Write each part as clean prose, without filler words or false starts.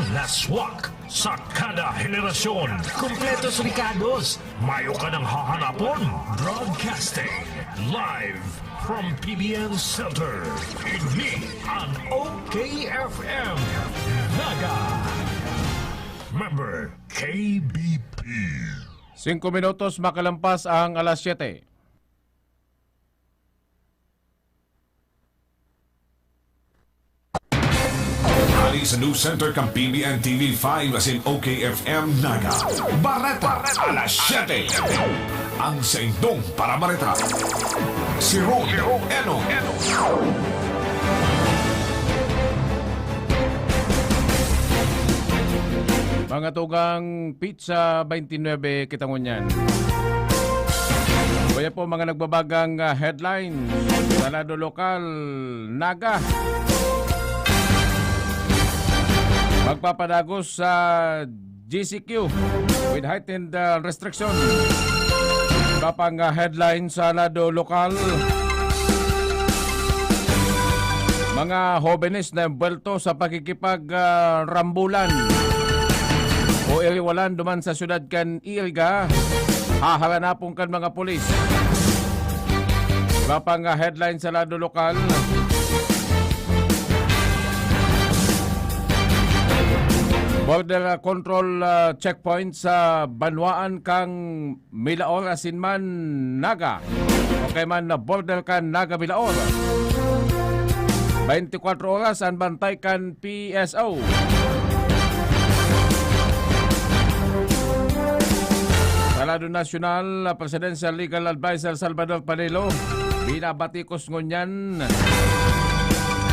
Laswak sa kada henerasyon. Kumpletos Ricardos. Mayo ka ng hahanapon. Broadcasting live from PBN Center. Ini ang OKFM. Naga. Member KBP. 5 minutos makalampas ang alas 7. Ali sa News Center kang PBN TV5 as in OKFM Naga. Bareta, alas 7. Ang sa indong para Bareta. Si Ron Eno. Mga tugang pizza 29 kitangunyan. Kaya po mga nagbabagang headline sa lado lokal, Naga. Magpapadagos sa GCQ with heightened restriction. Kapang headline sa lado lokal, mga hobenes na embuelto sa pakikipag-rambulan o iriwalan duman sa syudad kan Ilga, haharanapong kan mga pulis. Kapang headline sa lado lokal, border control checkpoint sa Banwaan kang Milaor Asinman Naga. Okay man na border kan Naga Milaor. 24 oras ang bantay kan PSO. Salado National Presidential Legal Advisor Salvador Panelo binabatikos ngunyan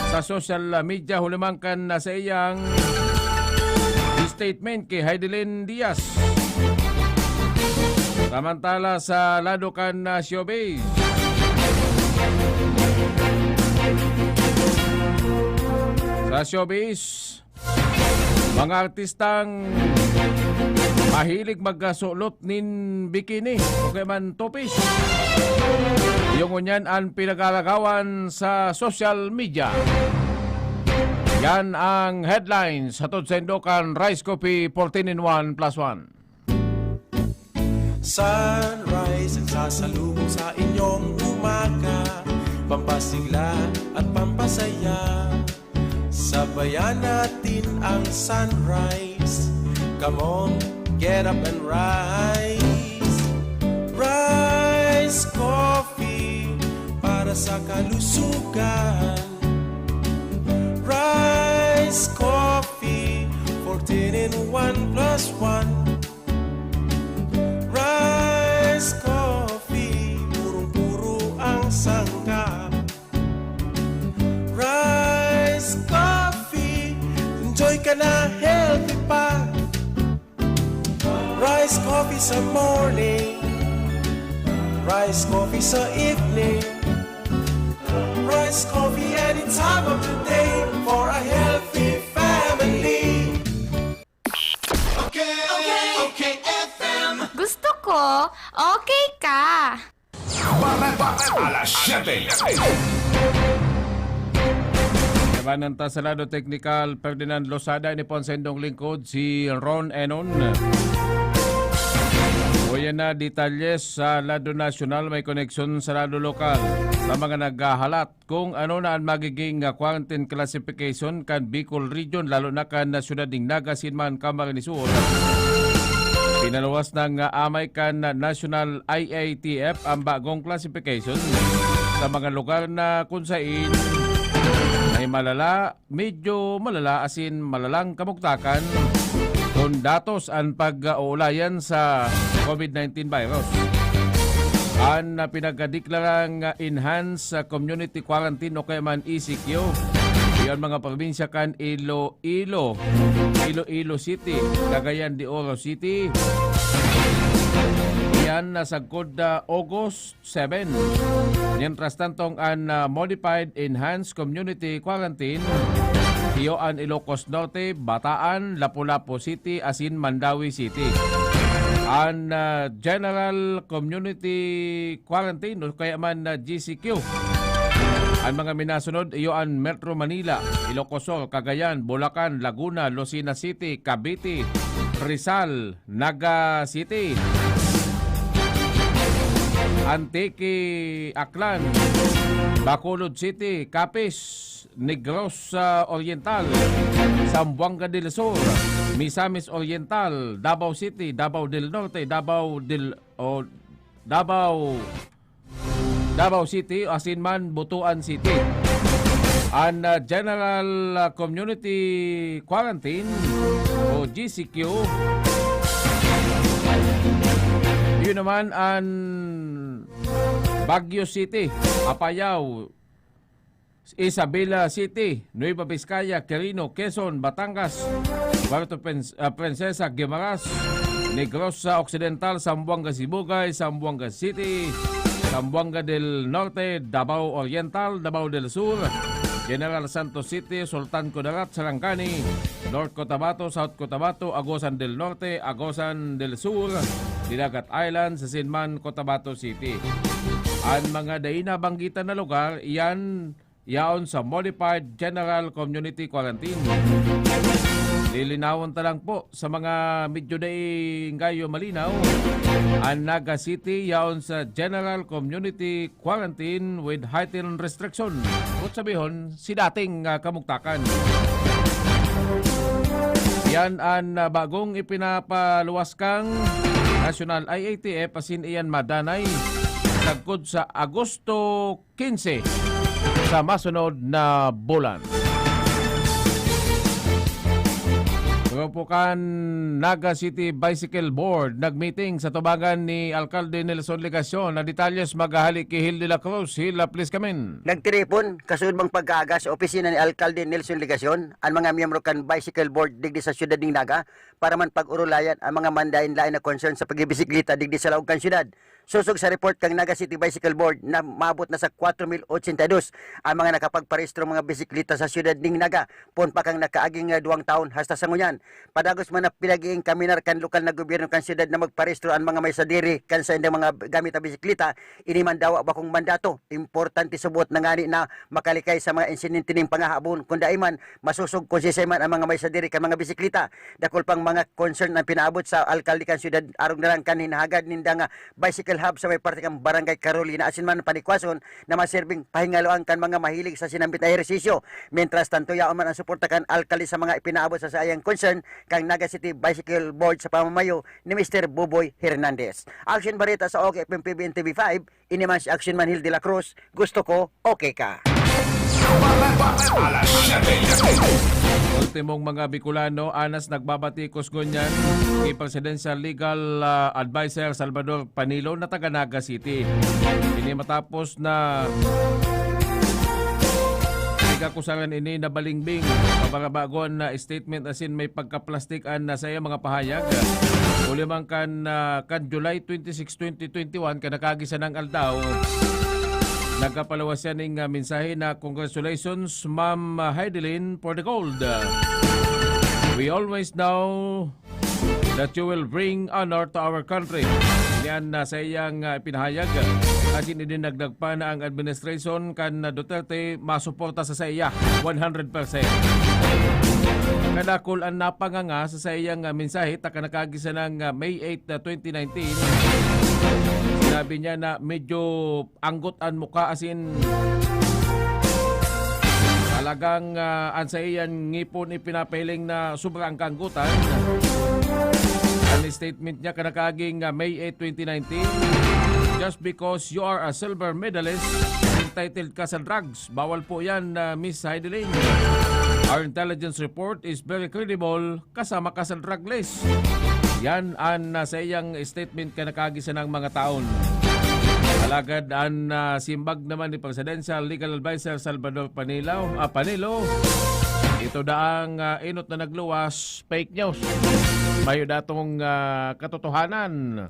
sa social media hulimangkan na sa iyang statement kay Heidelin Diaz. Samantala sa lado kan na showbiz, mga artistang mahilig magkasulot nin bikini o kaya man topis. Yung unyan ang pinag-alagawan sa social media. Yan ang headlines hatod sa Indokan Rice Coffee 14-in-1 plus 1. Sunrise ang sasalubong sa inyong umaga, pampasigla at pampasaya. Sabayan natin ang sunrise. Come on, get up and rise. Rice Coffee para sa kalusugan. Rice Coffee 14-in-1 plus 1. Rice Coffee, purong-puro ang sangkap. Rice Coffee, enjoy ka na, healthy pa. Rice Coffee sa morning, Rice Coffee sa evening, Rice Coffee any time of the day for a healthy family. Okay, FM. Gusto ko, okay ka. Bareta, alas 7. Nabananta sa lado technical, Ferdinand Losada ni Ponsendong lingkod si Ron Enon. Uyan na detalles sa lado national, may koneksyon sa lado lokal sa mga naghahalat kung ano na ang magiging quarantine classification kan Bicol Region, lalo na kan siyudad ng Naga, Sinman, Camarines Sur. Pinaluwas ng amay kan National IATF ang bagong classification sa mga lugar na kung saan ay malala, medyo malala, asin malalang kamuktakan kung datos ang pag-uulayan sa COVID-19 virus. Ang pinagdeklarang enhanced community quarantine o kaya man ECQ, yan mga probinsya kan Iloilo City, Cagayan de Oro City. Yan nasagkod August 7. Mientras tantong ang modified enhanced community quarantine, Hioan, Ilocos Norte, Bataan, Lapu-Lapu City, asin Mandawi City. Ang General Community Quarantine o kaya man GCQ Ang mga minasunod iyoan Metro Manila, Ilocos Sur, Cagayan, Bulacan, Laguna, Lucena City, Cavite, Rizal, Naga City, Antique, Aklan, Bacolod City, Capiz, Negros Oriental, Zamboanga del Sur, Misamis Oriental, Davao City, Davao del Norte, Davao City, Asinman, Butuan City. Ang General Community Quarantine o GCQ, yun naman ang Baguio City, Apayao, Isabela City, Nueva Vizcaya, Quirino, Quezon, Batangas, Puerto Princesa, Guimaras, Negros Occidental, Zamboanga Sibugay, Zamboanga City, Zamboanga del Norte, Davao Oriental, Davao del Sur, General Santos City, Sultan Kudarat, Sarangani, North Cotabato, South Cotabato, Agosan del Norte, Agosan del Sur, Dinagat Island, Sasinman, Cotabato City. Ang mga dainabanggitan na lugar, iyan yaon sa Modified General Community Quarantine. Lilinawon ta lang po sa mga medyo ngayo malinaw. Ang Naga City yaon sa General Community Quarantine with heightened restriction. Kung sabihon, si dating kamugtakan. Yan ang bagong ipinapaluwas kang National IATF asin iyan madanay nagkod sa Agosto 15 sa masunod na bulan. Grupukan Naga City Bicycle Board nagmeeting sa tubagan ni Alcalde Nelson Legacion. Na detalyes maghahali kay Hill de la Cruz. Hill, please kamin. Nagtiripon kasud mang pag-aaga sa opisina ni Alcalde Nelson Legacion ang mga miyembro kan Bicycle Board digdi sa siyudad ning Naga para man pag-urulayan ang mga mandain-lain na concern sa pagbisikleta digdi sa laog kan siyudad. Susog sa report kang Naga City Bicycle Board na maabot na sa 4,082 ang mga nakapagparehistro mga bisikleta sa siyudad ning Naga. Pon pa kang nakaaging 2 taon hasta sa ngunyan. Padagos man na pinagiing kaminar kan lokal na gobyerno kan siyudad na magparehistro ang mga may sadiri kan sa indang mga gamit na bisikleta. Ini man daw bakong mandato. Importante subot na ngani na makalikay sa mga insidente ning pangahabon kun daiman masusog kung man ang mga may sadiri kan mga bisikleta. Dakol pang mga concern ang pinaabot sa alkalde kan siyudad arog na lang kan hinahagad ninda nga bicycle hub sa may parte kang Barangay Carolina asin man panikwason na maserbing pahingaloan kan mga mahilig sa sinambit na ehersisyo. Mientras tanto yaon man ang suporta kan alkalde sa mga ipinaabot sa sayang concern kang Naga City Bicycle Board sa pamamayo ni Mr. Buboy Hernandez. Action Barita sa OK FM PBN TV5, iniman si Action Man Hill de la Cruz. Gusto ko, okay ka. Ultimong mga Bicolano, Anas nagbabati kusgunyan kay Presidential Legal Advisor Salvador Panilo na taga Naga City. Ini matapos na kakusaran ini na balingbing pabarabagon na statement asin may pagkaplastikan na sa iya mga pahayag. Ulimang kan July 26, 2021 kanakagisa ng aldaw nagkapalawas yan ng mensahe na congratulations Ma'am Heidelin for the gold. We always know that you will bring honor to our country. Yan sa iyang pinahayag. Asin idinagdag pa na ang administration kan Duterte masuporta sa iya 100%. Kadakol ang napanganga sa iyang mensahe takanakagisa ng May 8, 2019. Sinabi niya na medyo anggot ang mukha asin talagang ang sa iyang ngipon ipinapiling na sobrang kanggutan. Ang statement niya kanakaging May 8, 2019, just because you are a silver medalist, entitled ka sa drugs. Bawal po yan, Miss Heidelin. Our intelligence report is very credible, kasama ka sa drug list. Yan ang sa iyang statement kanakagisa ng mga taon. Alagad ang simbag naman ni Presidential Legal Advisor Salvador Panilo. Ito daang inot na nagluwas, fake news. Mayo datong katotohanan.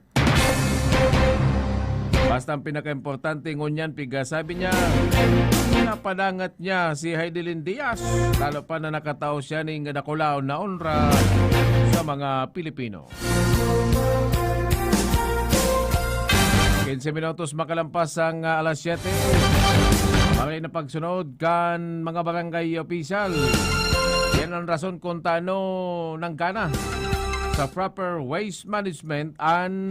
Basta ang pinaka-importante ngunyan, piga sabi niya, napadangat niya si Heidelin Diaz. Lalo pa na nakatao siya ng nakulaw na onra sa mga Pilipino. 15 minutos makalampas ang alas 7. Aray na pagsunod kan mga barangay official. Yan ang rason kung taano nangkana sa proper waste management and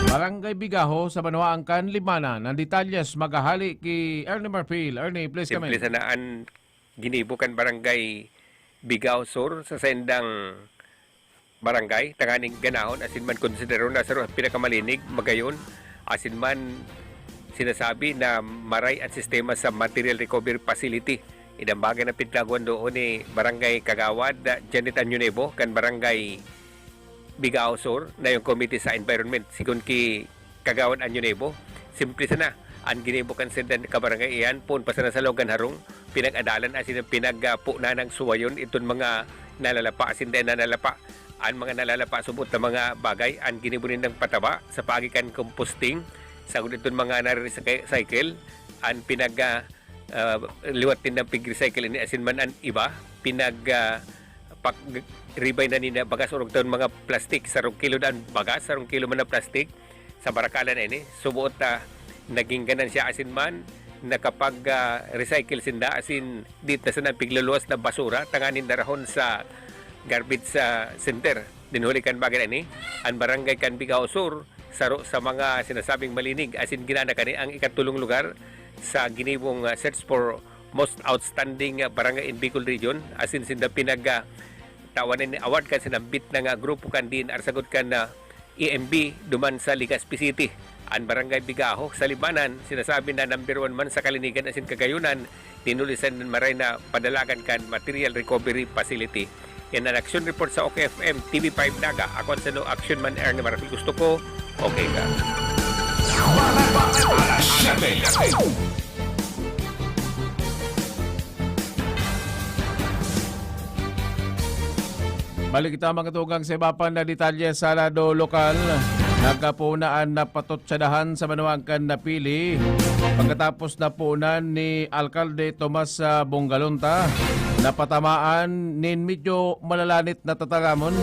Barangay Bigaho sa Banuang kan Limanan. Ang detalyes magahali ki Ernie Marfil. Ernie, please come in. Simple sanaan ginibukan barangay Bigaw Sur sa sendang barangay tanganing ganahon asin man konsidero na sa pinakamalinig magayon asin man sinasabi na maray at sistema sa material recovery facility idambagan na pitlaguan doon ni barangay Kagawad Janet Anyunebo kan barangay Bigaw Sur na yung committee sa environment sigun ki Kagawad Anyunebo simple sana ang ginibukan sa kabarangay iyan pun pasana sa Logan Harong pinag-adalan asin pinagpo na ng suwayon itong mga nalalapa asin din na nalalapa ang mga nalalapa subot na mga bagay ang ginibunin ng pataba sa pagikan composting sa itong mga nare-recycle ang liwat din ng pig-recycle ini asin man ang iba ribay na nina bagas urog taon mga plastik sa kilo daan bagas sa kilo man na plastik sa barakalan ini subuot naging ganan siya asin man na kapag recycle sinda asin dito na sa piglaluwas na basura tanganin darahon sa garbage center dinhulikan bagay ni ang barangay kan Bigaw Sur saro sa mga sinasabing malinig asin ginana kani ang ikatulong lugar sa ginibong search for most outstanding barangay in Bicol region asin sinda tawanan ni award kan sinambit na nga grupo kan din arsagot kan EMB duman sa Legazpi City ang barangay Bigaho sa Limanan sinasabi na number 1 man sa kalinigan asin kagayunan tinulisan maray na padalagan kan material recovery facility. Yan ang action report sa OKFM TV5 Naga. Ako ang sano action man Ernie Marfil. Gusto ko, okay ka. Alas 7. Balik kita mga tugang sa iba pa na detalye sa lado lokal. Nagkapunaan na patotsadahan sa Banuangkan na pili. Pagkatapos na punan ni Alkalde Tomas Bongalonta, napatamaan nin medyo malalanit na tataramon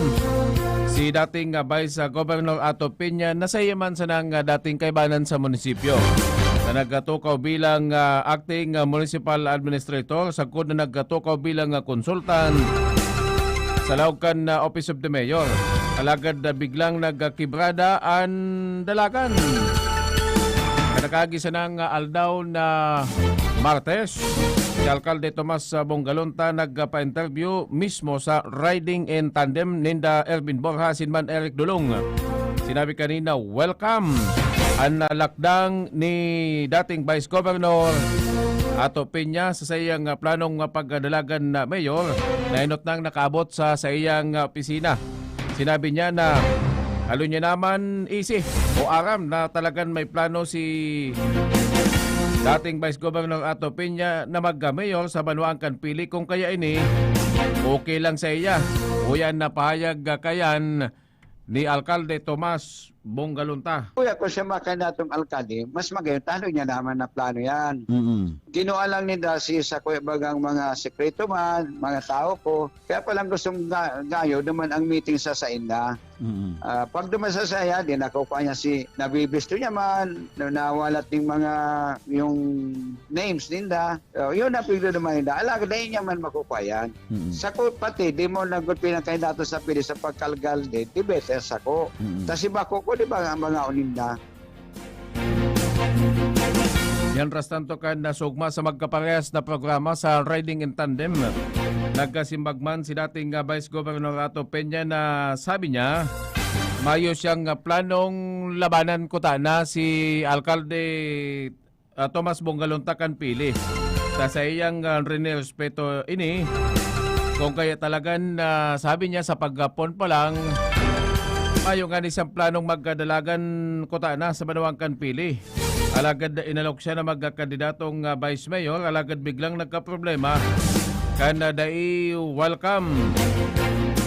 si dating Vice Governor Ato Peña na sa yaman sa nang dating kaibanan sa munisipyo. Na nagkatukaw bilang acting municipal administrator, sagkod na nagkatukaw bilang konsultan sa Laucan Office of the Mayor. Alagad na biglang nagkibrada ang dalagan. Kanakagi sa nang aldaw na Martes, si Alkalde Tomas Bongalonta nagpa-interview mismo sa riding in tandem ninda Ervin Borja sinman Eric Dulong. Sinabi kanina, welcome ang lakdang ni dating Vice Governor Ato Peña sa sayang planong pagdalagan na mayor na inot nang nakaabot sa iyang opisina. Sinabi niya na halo niya naman easy o aram na talagang may plano si dating Vice Governor Ato Peña na mag-mayor sa Banuangkan Pili kung kaya ini okay lang sa iya. O yan na pahayag kayan ni Alkalde Tomas Bongalonta. Kuya, kung siya makanatong alkalde, mas magayon, tano niya naman na plano yan. Ginawa lang ni Dasi sa kuya bagang mga sekreto man, mga tao ko. Kaya palang gustong gayo naman ang meeting sa Sainda. Pag dumasa sa iya, din nakukuha niya si nabibisto niya man, nawalat ng mga yung names ninda. Yun na pigdo naman ninda. Alaga na niya man makukuha yan. Sako pati, di mo nagot pinakaindato sa pili sa pagkalgalde, di better sako. Tas iba ko di ba ang mga uninda? Yan rastanto kan nasugma sa magkaparehas na programa sa Riding in Tandem. Nagkasimbagman si dating Vice Governor Ato Peña na sabi niya mayo siyang planong labanan kuta na si Alkalde Tomas Bongalonta kan pili. Sa iyang respeto ini kung kaya talagang sabi niya sa pagpon pa lang mayo nga ni siyang planong magkadalagan kuta na sa Banuangkan Pili. Alagad inalok siya na magkandidatong Vice Mayor, alagad biglang nagka-problema kana dai welcome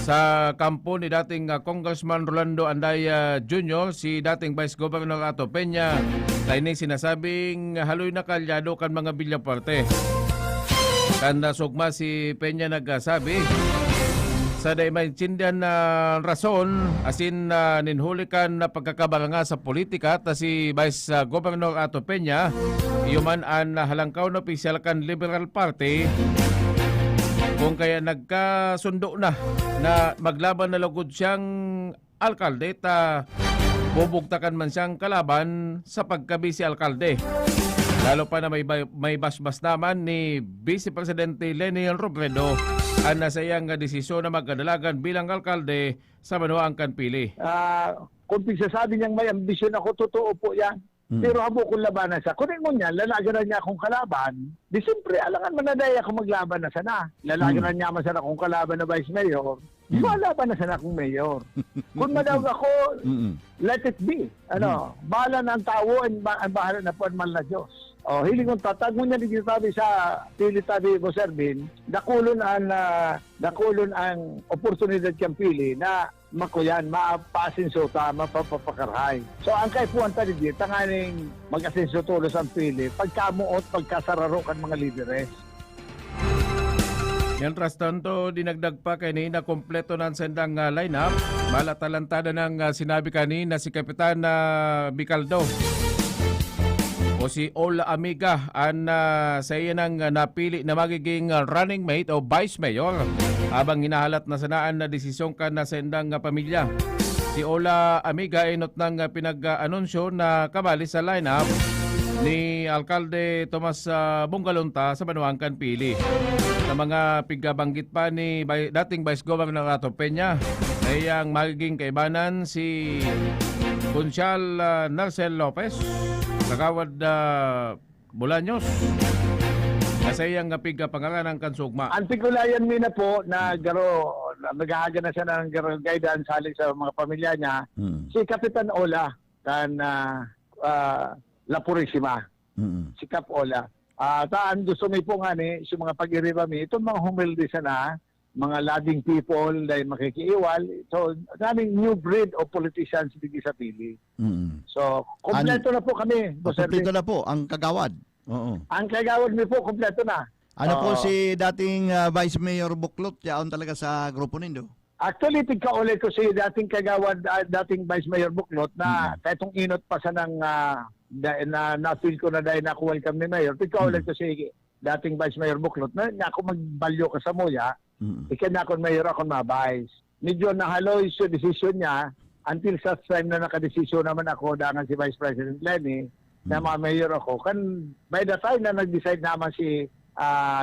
sa kampo ni dating Congressman Rolando Andaya Jr. si dating Vice Governor Ato Peña. Taining sinasabing haloy na kalyado kan mga bilyaparte. Kanda sugma si Peña nagsabi sa day maintindihan na rason asin ninhulikan na pagkakabaranga sa politika ta si Vice Governor Ato Peña yuman an halangkaw na opisyal kan Liberal Party kung kaya nagkasundo na maglaban na lugod siyang alkalde ta bubugtakan man siyang kalaban sa pagkabisi alkalde. Lalo pa na may basbas naman ni Vice Presidente Leni Robredo ang nasayang desisyon na magkadalagan bilang alkalde sa Manuang Kanpili. Kung pagsasabi niyang may ambisyon ako, totoo po yan. Pero habo kong labanan siya. Kunin mo niya, lalagaran niya akong kalaban. Di siyempre, alangan manaday ako maglaban na sana. Lalagaran niya man sana akong kalaban na Vice Mayor. Di ba laban na sana akong Mayor? Kung madawag ako, let it be. Bahala na ang tao, ang bahala na po ang mahal na Diyos. Hiling kong tatag mo niya dito tabi sa pili tabi mo Serbin, dakulon ang oportunidad kang pili na makuyan, maapasinso ta, mapapakarhay. So ang kay puwan ta dito, tanganing mag-asinso tulos ang pili, pagkamuot, pagkasararo kan mga lideres. Yan tanto, dinagdag pa kay na kompleto ng sendang lineup. Malatalantada ng sinabi kanina si Kapitan Bicaldo. O si Ola Amiga ang sa iya nang napili na magiging running mate o vice mayor habang hinahalat na sanaan na desisyon ka na sendang pamilya. Si Ola Amiga ay not nang pinag-anunsyo na kabali sa lineup ni Alkalde Tomas Bungalunta sa Manuang Kanpili. Sa mga pigabanggit pa ni dating Vice Governor Ato Peña ay ang magiging kaibanan si Conchal Narcel Lopez, Kagawad Bolaños, kasayang piga pangalan ng Kansugma. Antikulayan mi na po na naghahaga na siya ng guidance haling sa mga pamilya niya. Si Kapitan Ola kan La Purisima. Si Kap Ola. Taan gusto mi po nga ni si mga pag-iriba mi itong mga humilde sana, mga lading people dahil makikiiwal. So, naming new breed of politicians dito sa pili. So, kompleto na po kami. Kompleto na po ang kagawad. Oo. Ang kagawad mi po, kompleto na. Ano po si dating Vice Mayor Buklot, yaon talaga sa grupo nindo? Actually, tigkaulit ko si dating kagawad, dating Vice Mayor Buklot na kahitong inot pa sa nang na-feel ko na dahil na ako welcome ni Mayor. Tigkaulit ko si dating Vice Mayor Buklot na ako magbalyo ka sa Moya. Ikan na akong mayor, akong mabais. Medyo nahaloy sa desisyon niya until such time na nakadesisyon naman ako dangan si Vice President Lenny na ma-mayor ako. By the time na nag-decide naman si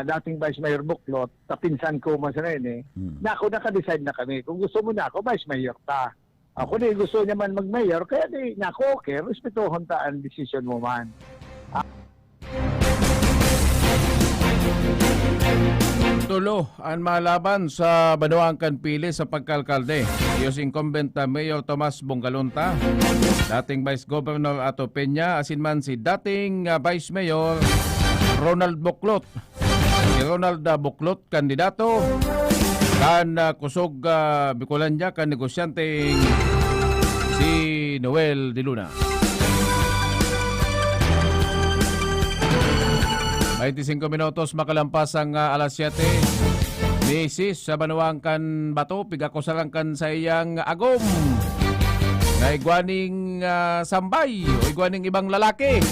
dating Vice Mayor Buklot, kapinsan ko man sa rin na ako nakadecide na kami. Kung gusto mo na ako, Vice Mayor ta. Ako di gusto niya man mag-mayor, kaya di na ako okay, respetuhon ta ang decision mo man. Tulo ang malaban sa Manuang Kanpili sa pagkalkalde. Diyos incumbent Mayor Tomas Bungalunta, dating Vice Governor Ato Peña, asin man si dating Vice Mayor Ronald Buklot. Si Ronald Buklot, kandidato kan kusog Bicolandia kan negosyante si Noel de Luna. 25 minutos makalampas ang alas 7. Misis sa Manuang Kan Bato, pigakusalang kan sa iyang agom. Na igwaning sambay o igwaning ibang lalaki.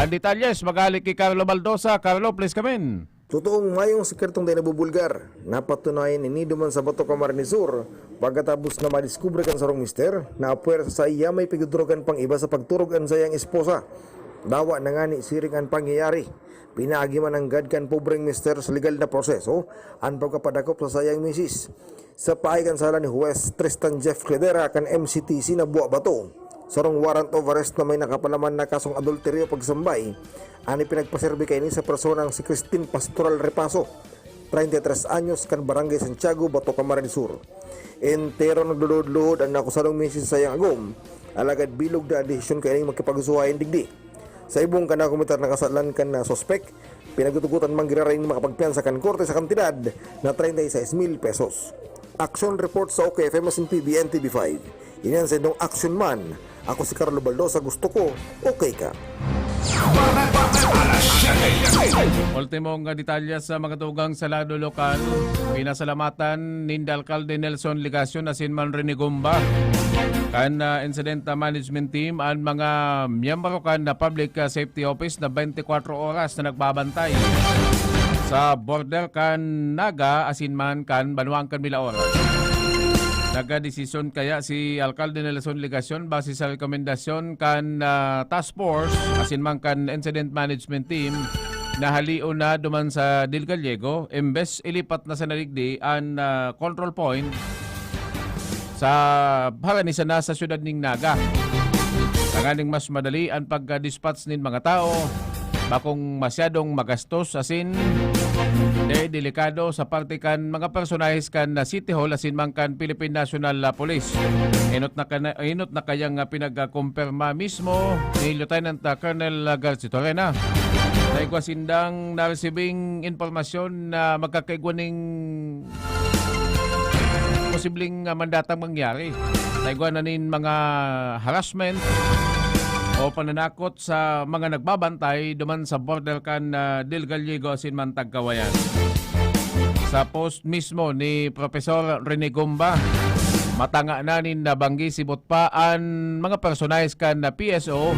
Ang detalyes, maghalik kay Carlo Baldosa. Carlo, please come in. Totoong mayong sikretong tayo nabubulgar. Napatunayan ni Niduman sa Bato Camarines Sur pagkatapos na madiskubre kan sarong mister na apuwer sa iya may pigudrogan pang iba sa pagturog ang sayang esposa. Dawa na nga ni siring ang pangyayari. Pinaagi man ang gadkan pobreng mister sa legal na proseso ang pagkapadakop sa sayang misis. Sa pahigan sala ni Juez Tristan Jeff Cledera kan MCTC na Buwa Bato. Sarong warrant of arrest na may nakapalaman na kasong adulteryo pagsambay, ani pinagpaserbi kay ni sa personang si Christine Pastoral Repaso, 33 anyos kan Barangay Santiago, Bato Camarines Sur. Entero nagluhod-luhod ang nakusalong misis sa sayang agom, alagad bilog na desisyon kay ning magkipagsuhayan digdi. Sa ibong kana komentar nakasalan kan na sospek, pinagutugutan manggiraray ng makapagpiyansa kan korte sa kantidad na 36,000 pesos. Action report sa OKFM asin PBN TV5. Yan sa indong action man. Ako si Carlo Baldosa, gusto ko, okay ka. Bareta alas 7. Ultimong detalye sa mga tugang sa lado lokal. Pinasalamatan ni Alcalde Nelson Ligacion asin man Rene Gumba kan incident management team ang mga miyembro kan na public safety office na 24 oras na nagbabantay sa border kan Naga asin man kan Banuang kan Milaor. Nagadesisyon kaya si Alcalde Nelson Ligacion base sa rekomendasyon kan task force asin man kan incident management team na halio na duman sa Del Gallego imbes ilipat na sa naligdi ang control point sa Haranisa na sa syudad ning Naga. Tanganing mas madali ang pag-dispatch nin mga tao bakong masyadong magastos asin delikado sa parte kan mga personahes kan na City Hall asin man kan Philippine National Police. Inot na kayang pinagkumpirma mismo ni Lieutenant Colonel Garci Torena. Naigwasindang na-receiving informasyon na magkakaigwaning posibleng mandatang mangyari. Naigwanin mga harassment o pananakot sa mga nagbabantay duman sa border kan Del Gallego asin man Tagkawayan. Sa post mismo ni Professor Rene Gumba, matanga na nin nabanggi sibot pa ang mga personahes kan na PSO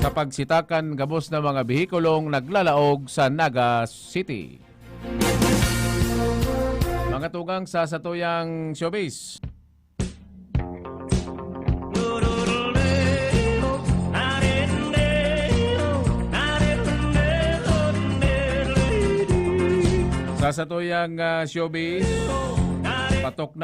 sa pagsitakan gabos na mga behikulong naglalaog sa Naga City. Mga tugang sa satuyang showbiz. Sa satuyang showbiz,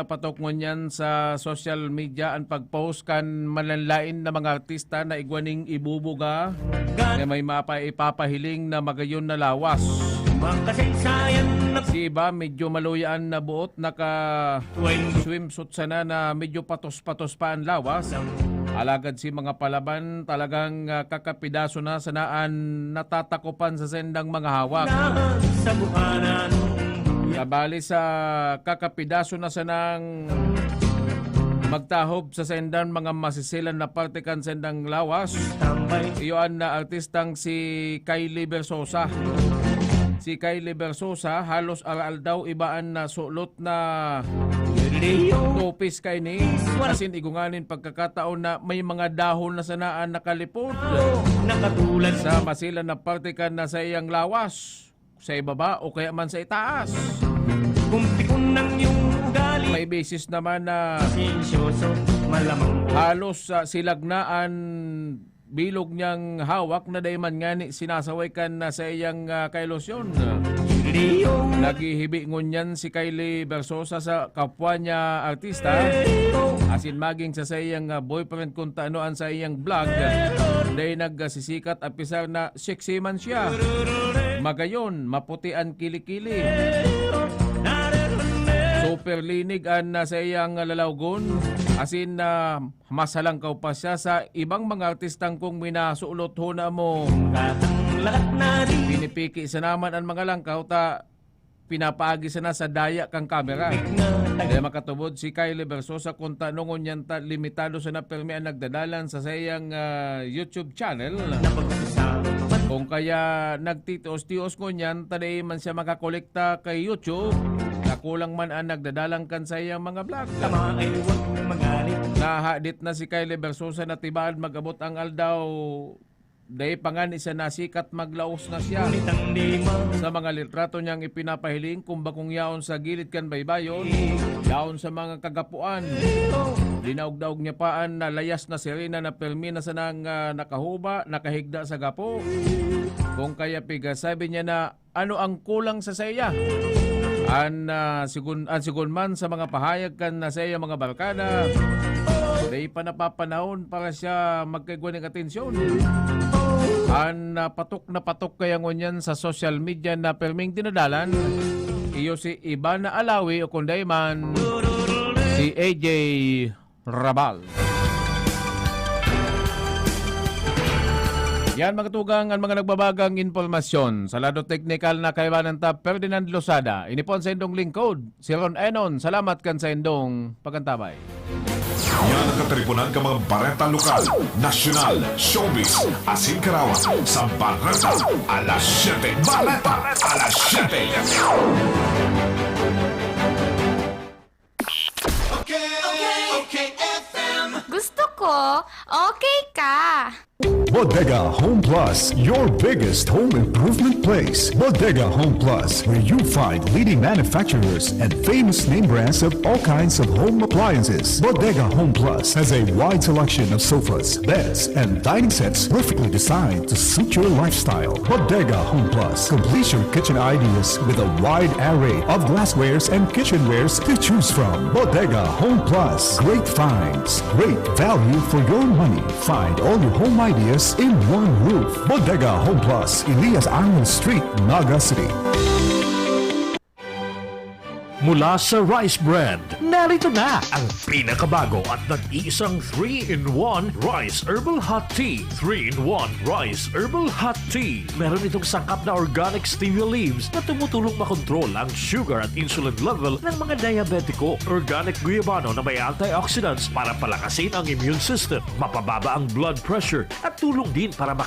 patok mo niyan sa social media ang pag-post kan manlanlain na mga artista na igwaning ibubuga na may ipapahiling na magayon na lawas. Si iba medyo maluyaan na buot, naka swimsuit sana na medyo patos-patos pa ang lawas. Alagad si mga palaban talagang kakapidaso na sanaan natatakupan sa sendang mga hawak. Kabali sa kakapidaso na sanang magtahob sa sendan mga masisilan na parte kan sendang lawas. Iyon na artistang si Kylie Versosa. Si Kylie Versosa halos aral daw ibaan na sulot na topis kay ni asin igunganin pagkakataon na may mga dahon na sanaan nakalipod sa masilan na parte kan na sa iyang lawas sa ibaba o kaya man sa itaas. May basis naman na halos silagnaan bilog niyang hawak na dayman ngani sinasaway kan na sa iyang kailosyon. Naghihibi ngunyan si Kylie Versosa sa kapwa niya artista asin maging sa iyang boyfriend kung taanoan sa iyang vlog dahil nagsisikat at pisar na sexy man siya. Magayon, maputi ang kilikili. Super linig ang sa iyang lalawgon asin na masalangkaw pa siya sa ibang mga artistang kung minasuulot ho na mo. Pinipiki sa naman ang mga langkaw ta pinapaagi sana sa daya kang kamera. Dahil makatubod si Kylie Versosa kung tanongon yan limitado sa napermi ang nagdadalan sa sayang YouTube channel. Kung kaya nagtitios-tios ko niyan, taday man siya makakolekta kay YouTube. Nakulang man ang nagdadalang kan sa iyang mga vlog. Nahadit na si Kylie Versosa na tibaan mag-abot ang aldaw. Dahil pangan isa nasikat maglaos na siya sa mga litrato niyang ipinapahiling kung bakong yaon sa gilid kan baybayon, yaon sa mga kagapuan. Dinaog-daog niya paan na layas na sirena na permi na sanang nakahuba, nakahigda sa gapo. Kung kaya piga sabi niya na ano ang kulang sa saya. Sigun man sa mga pahayag kan na sa iya mga barkada. Dahil pa napapanahon para siya magkaigwa ng atensyon. Patok na patok kaya ngunyan sa social media na perming dinadalan. Iyo si Ivana Alawi o kunday man si AJ Rabal. Yan mga tugang ang mga nagbabagang informasyon. Sa lado teknikal na kaibanan ta Ferdinand Losada. Inipon sa indong lingkod. Si Ron Enon. Salamat kan sa indong pagkantabay. Yan ang katribunan ka mga Bareta Lokal, Nasyonal, Showbiz, asin karawan sa Bareta alas 7. Bareta alas 7. Gusto ko, okay ka. Bodega Home Plus, your biggest home improvement place. Bodega Home Plus, where you find leading manufacturers and famous name brands of all kinds of home appliances. Bodega Home Plus has a wide selection of sofas, beds, and dining sets perfectly designed to suit your lifestyle. Bodega Home Plus completes your kitchen ideas with a wide array of glasswares and kitchenwares to choose from. Bodega Home Plus, great finds, great value for your money. Find all your home ideas in one roof. Bodega Home Plus, Elias Arnold Street, Naga City. Mula sa Rice Brand, narito na ang pinakabago at nag-iisang 3-in-1 Rice Herbal Hot Tea. 3-in-1 Rice Herbal Hot Tea. Meron itong sangkap na organic stevia leaves na tumutulong makontrol ang sugar at insulin level ng mga diabetiko. Organic guyabano na may antioxidants para palakasin ang immune system, mapababa ang blood pressure at tulong din para